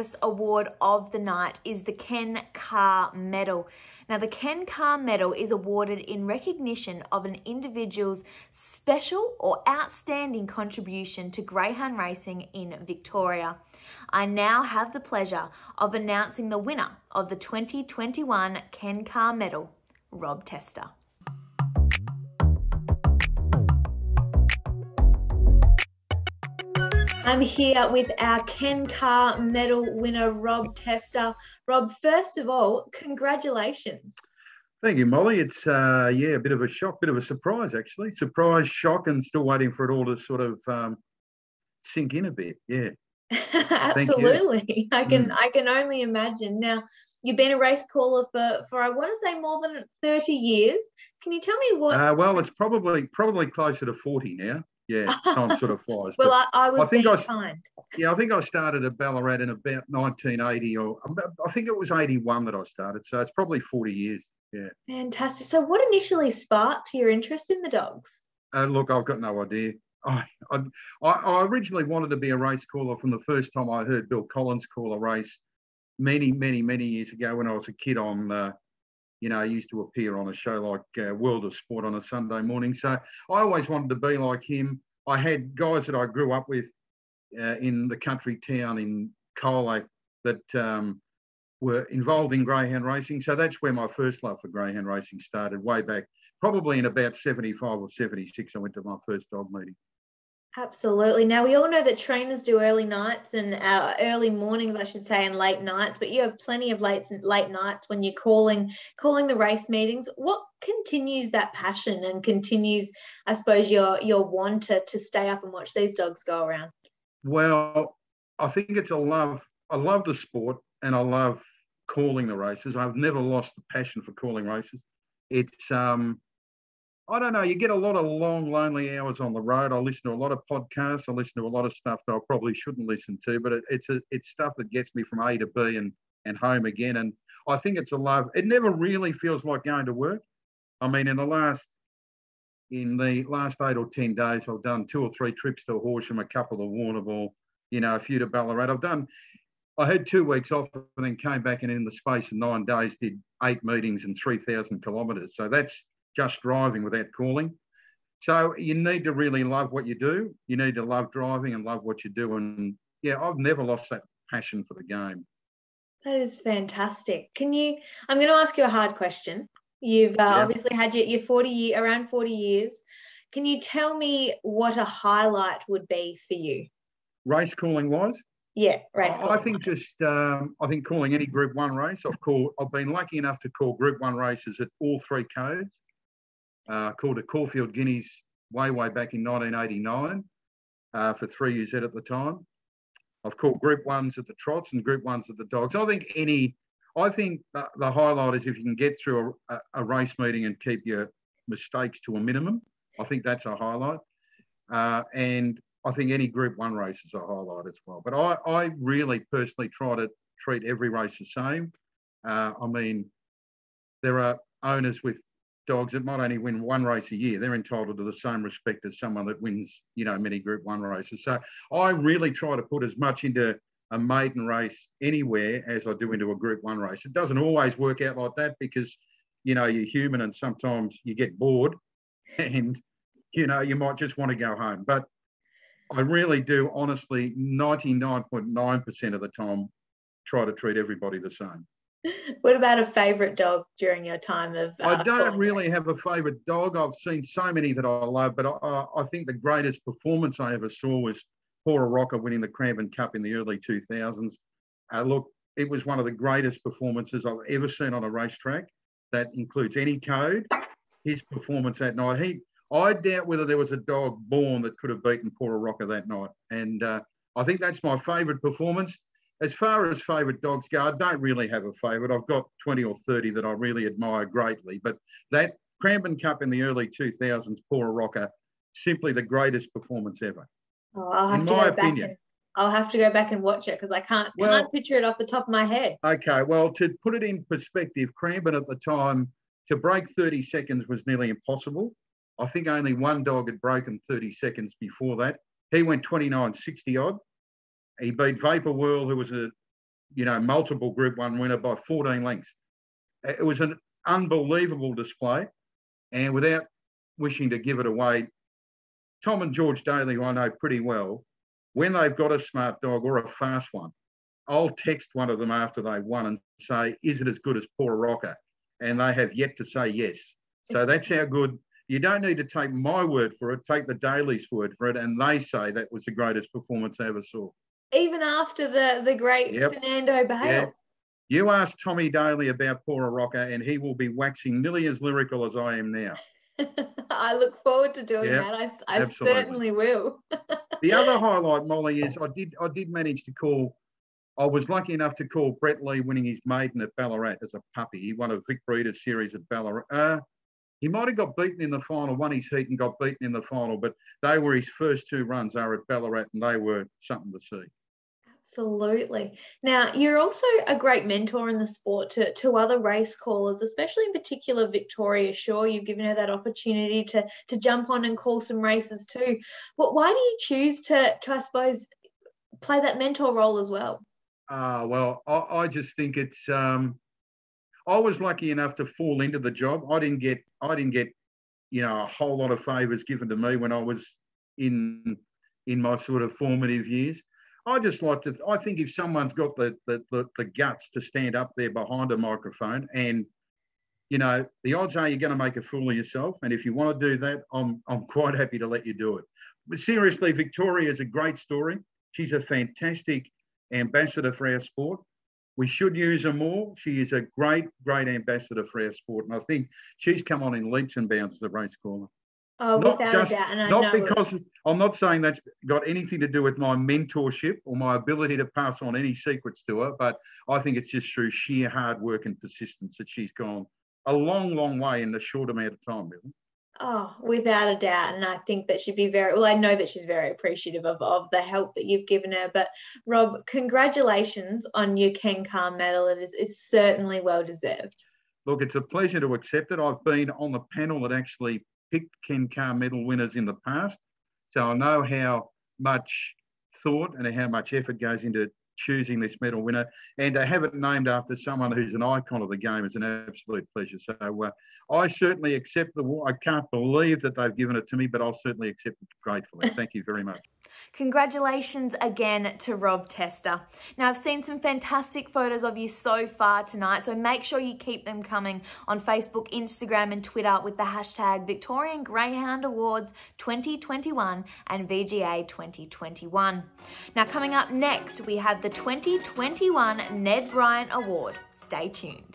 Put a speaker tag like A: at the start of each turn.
A: first award of the night is the Ken Carr Medal. Now, the Ken Carr Medal is awarded in recognition of an individual's special or outstanding contribution to greyhound racing in Victoria. I now have the pleasure of announcing the winner of the 2021 Ken Carr Medal, Rob Tester. I'm here with our Ken Carr Medal winner, Rob Tester. Rob, first of all, congratulations.
B: Thank you, Molly. It's, a bit of a shock, bit of a surprise, actually. Surprise, shock, and still waiting for it all to sort of sink in a bit, yeah.
A: Absolutely. I can only imagine. Now, you've been a race caller for I want to say more than 30 years. Can you tell me what...
B: well, it's probably closer to 40 now. Yeah, time sort of flies.
A: Well, I was being kind.
B: Yeah, I think I started at Ballarat in about 1980, or I think it was 81 that I started. So it's probably 40 years. Yeah.
A: Fantastic. So what initially sparked your interest in the dogs?
B: Look, I've got no idea. I originally wanted to be a race caller from the first time I heard Bill Collins call a race many years ago when I was a kid on, I used to appear on a show like World of Sport on a Sunday morning. So I always wanted to be like him. I had guys that I grew up with in the country town in Colac that were involved in greyhound racing. So that's where my first love for greyhound racing started, way back, probably in about 75 or 76. I went to my first dog meeting.
A: Absolutely. Now, we all know that trainers do early nights and early mornings, I should say, and late nights, but you have plenty of late nights when you're calling the race meetings. What continues that passion and continues, I suppose, your want to stay up and watch these dogs go around?
B: Well, I think it's a love. I love the sport and I love calling the races. I've never lost the passion for calling races. It's I don't know, you get a lot of long, lonely hours on the road. I listen to a lot of podcasts. I listen to a lot of stuff that I probably shouldn't listen to, but it's stuff that gets me from A to B and home again. And I think it's a love. It never really feels like going to work. I mean, in the last 8 or 10 days, I've done 2 or 3 trips to Horsham, a couple to Warrnambool, a few to Ballarat. I had 2 weeks off and then came back and in the space of 9 days did 8 meetings and 3,000 kilometres. So that's just driving without calling. So you need to really love what you do. You need to love driving and love what you do. And yeah, I've never lost that passion for the game.
A: That is fantastic. I'm going to ask you a hard question. You've obviously had around 40 years. Can you tell me what a highlight would be for you?
B: Race calling wise?
A: Yeah, race calling.
B: I think calling any Group 1 race. I've been lucky enough to call Group 1 races at all 3 codes. Called at Caulfield Guineas way back in 1989 for 3 years at the time. I've called Group 1s at the trots and Group 1s at the dogs. I think the highlight is if you can get through a race meeting and keep your mistakes to a minimum. I think that's a highlight. And I think any Group 1 race is a highlight as well. But I really personally try to treat every race the same. I mean, there are owners with dogs that might only win 1 race a year. They're entitled to the same respect as someone that wins, many Group 1 races. So I really try to put as much into a maiden race anywhere as I do into a Group 1 race. It doesn't always work out like that because, you're human and sometimes you get bored and, you might just want to go home. But I really do, honestly, 99.9% of the time, try to treat everybody the same.
A: What about a favourite dog during your time of...
B: I don't really have a favourite dog. I've seen so many that I love, but I think the greatest performance I ever saw was Pora Rocker winning the Cranbourne Cup in the early 2000s. Look, it was one of the greatest performances I've ever seen on a racetrack. That includes any code. His performance that night, I doubt whether there was a dog born that could have beaten Pora Rocker that night. And I think that's my favourite performance. As far as favourite dogs go, I don't really have a favourite. I've got 20 or 30 that I really admire greatly. But that Cranbourne Cup in the early 2000s, Pora Rocker, simply the greatest performance ever.
A: Oh, I'll have to go back and watch it because I can't picture it off the top of my head.
B: Okay, well, to put it in perspective, Cranbourne at the time, to break 30 seconds was nearly impossible. I think only one dog had broken 30 seconds before that. He went 29.60 odd. He beat Vapor World, who was a multiple Group 1 winner by 14 lengths. It was an unbelievable display. And without wishing to give it away, Tom and George Daly, who I know pretty well, when they've got a smart dog or a fast one, I'll text one of them after they won and say, is it as good as Pora Rocker? And they have yet to say yes. So that's how good. You don't need to take my word for it, take the Daly's word for it, and they say that was the greatest performance I ever saw.
A: Even after the great Fernando Bale. Yeah.
B: You ask Tommy Daly about Pora Rocker and he will be waxing nearly as lyrical as I am now.
A: I look forward to doing that. I certainly will.
B: The other highlight, Molly, is I did manage to call. I was lucky enough to call Brett Lee winning his maiden at Ballarat as a puppy. He won a Vic Breeders series at Ballarat. He might have got beaten in the final, won his heat and got beaten in the final, but they were his first 2 runs at Ballarat and they were something to see.
A: Absolutely. Now, you're also a great mentor in the sport to other race callers, especially in particular Victoria Shaw. You've given her that opportunity to jump on and call some races too. But why do you choose to I suppose, play that mentor role as well?
B: Well, I just think it's. I was lucky enough to fall into the job. I didn't get a whole lot of favours given to me when I was in my sort of formative years. I just like to. I think if someone's got the guts to stand up there behind a microphone, and the odds are you're going to make a fool of yourself. And if you want to do that, I'm quite happy to let you do it. But seriously, Victoria is a great story. She's a fantastic ambassador for our sport. We should use her more. She is a great ambassador for our sport, and I think she's come on in leaps and bounds as a race caller.
A: Oh, without a doubt. And
B: I'm not saying that's got anything to do with my mentorship or my ability to pass on any secrets to her, but I think it's just through sheer hard work and persistence that she's gone a long, long way in a short amount of time, really.
A: Oh, without a doubt. And I think that she'd be I know that she's very appreciative of the help that you've given her. But Rob, congratulations on your Ken Carr medal. It's certainly well deserved.
B: Look, it's a pleasure to accept it. I've been on the panel that actually picked Ken Carr medal winners in the past. So I know how much thought and how much effort goes into choosing this medal winner, and to have it named after someone who's an icon of the game is an absolute pleasure. So I certainly accept the award. I can't believe that they've given it to me, but I'll certainly accept it gratefully. Thank you very much.
A: Congratulations again to Rob Tester. Now, I've seen some fantastic photos of you so far tonight, so make sure you keep them coming on Facebook, Instagram and Twitter with the hashtag Victorian Greyhound Awards 2021 and VGA 2021. Now, coming up next, we have the 2021 Ned Bryant Award. Stay tuned.